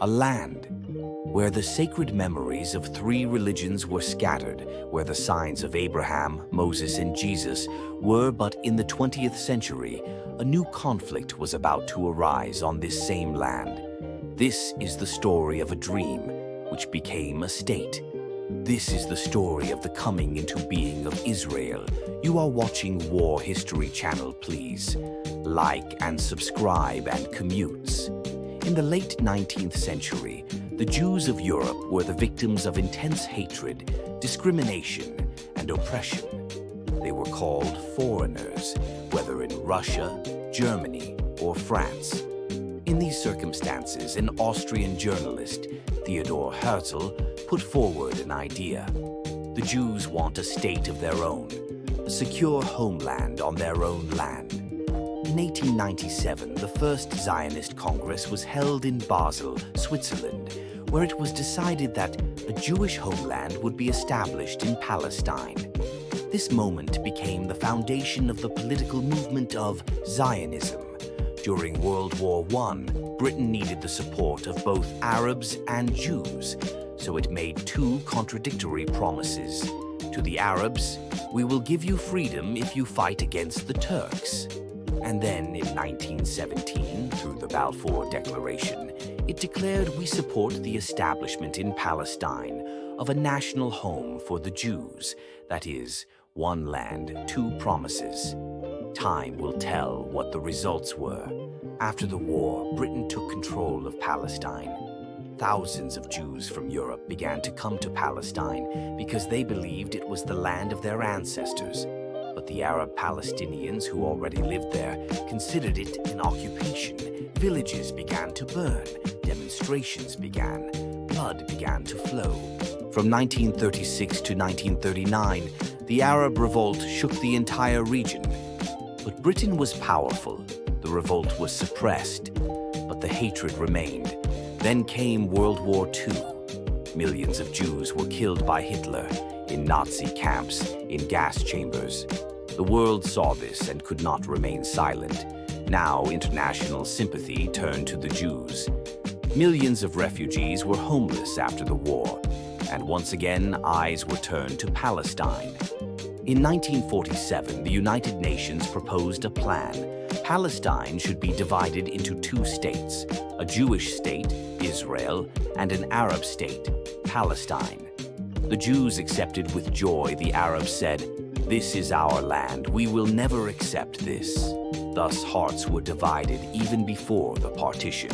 a land where the sacred memories of three religions were scattered, where the signs of Abraham, Moses, and Jesus were. But in the 20th century, a new conflict was about to arise on this same land. This is the story of a dream which became a state. This is the story of the coming into being of Israel. You are watching War History Channel. Please like and subscribe and commutes. In the late 19th century, the Jews of Europe were the victims of intense hatred, discrimination, and oppression. They were called foreigners, whether in Russia, Germany, or France. In these circumstances, an Austrian journalist, Theodor Herzl, put forward an idea. The Jews want a state of their own, a secure homeland on their own land. In 1897, the first Zionist Congress was held in Basel, Switzerland, where it was decided that a Jewish homeland would be established in Palestine. This moment became the foundation of the political movement of Zionism. During World War I, Britain needed the support of both Arabs and Jews, so it made two contradictory promises. To the Arabs, "We will give you freedom if you fight against the Turks." And then in 1917, through the Balfour Declaration, it declared, "We support the establishment in Palestine of a national home for the Jews, that is, one land, two promises." Time will tell what the results were. After the war, Britain took control of Palestine. Thousands of Jews from Europe began to come to Palestine because they believed it was the land of their ancestors. But the Arab Palestinians who already lived there considered it an occupation. Villages began to burn, demonstrations began, blood began to flow. From 1936 to 1939, the Arab revolt shook the entire region. But Britain was powerful. The revolt was suppressed, but the hatred remained. Then came World War II. Millions of Jews were killed by Hitler in Nazi camps, in gas chambers. The world saw this and could not remain silent. Now international sympathy turned to the Jews. Millions of refugees were homeless after the war, and once again eyes were turned to Palestine. In 1947, the United Nations proposed a plan. Palestine should be divided into two states, a Jewish state, Israel, and an Arab state, Palestine. The Jews accepted with joy. The Arabs said, "This is our land. We will never accept this." Thus, hearts were divided even before the partition.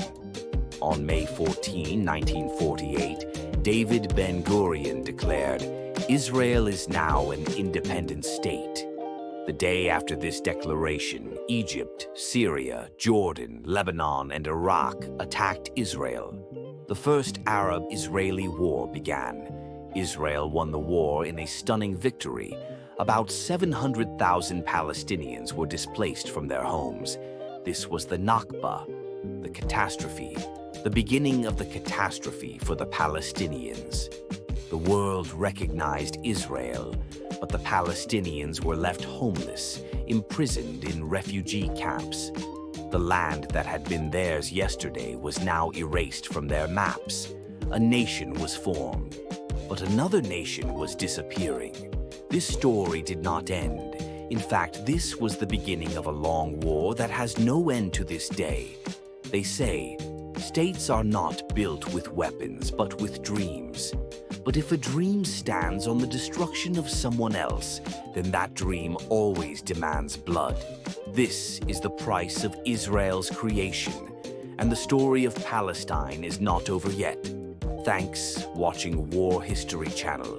On May 14, 1948, David Ben-Gurion declared, "Israel is now an independent state." The day after this declaration, Egypt, Syria, Jordan, Lebanon, and Iraq attacked Israel. The first Arab-Israeli war began. Israel won the war in a stunning victory. About 700,000 Palestinians were displaced from their homes. This was the Nakba, the catastrophe, the beginning of the catastrophe for the Palestinians. The world recognized Israel, but the Palestinians were left homeless, imprisoned in refugee camps. The land that had been theirs yesterday was now erased from their maps. A nation was formed, but another nation was disappearing. This story did not end. In fact, this was the beginning of a long war that has no end to this day. They say, states are not built with weapons, but with dreams. But if a dream stands on the destruction of someone else, then that dream always demands blood. This is the price of Israel's creation, and the story of Palestine is not over yet. Thanks watching War History Channel.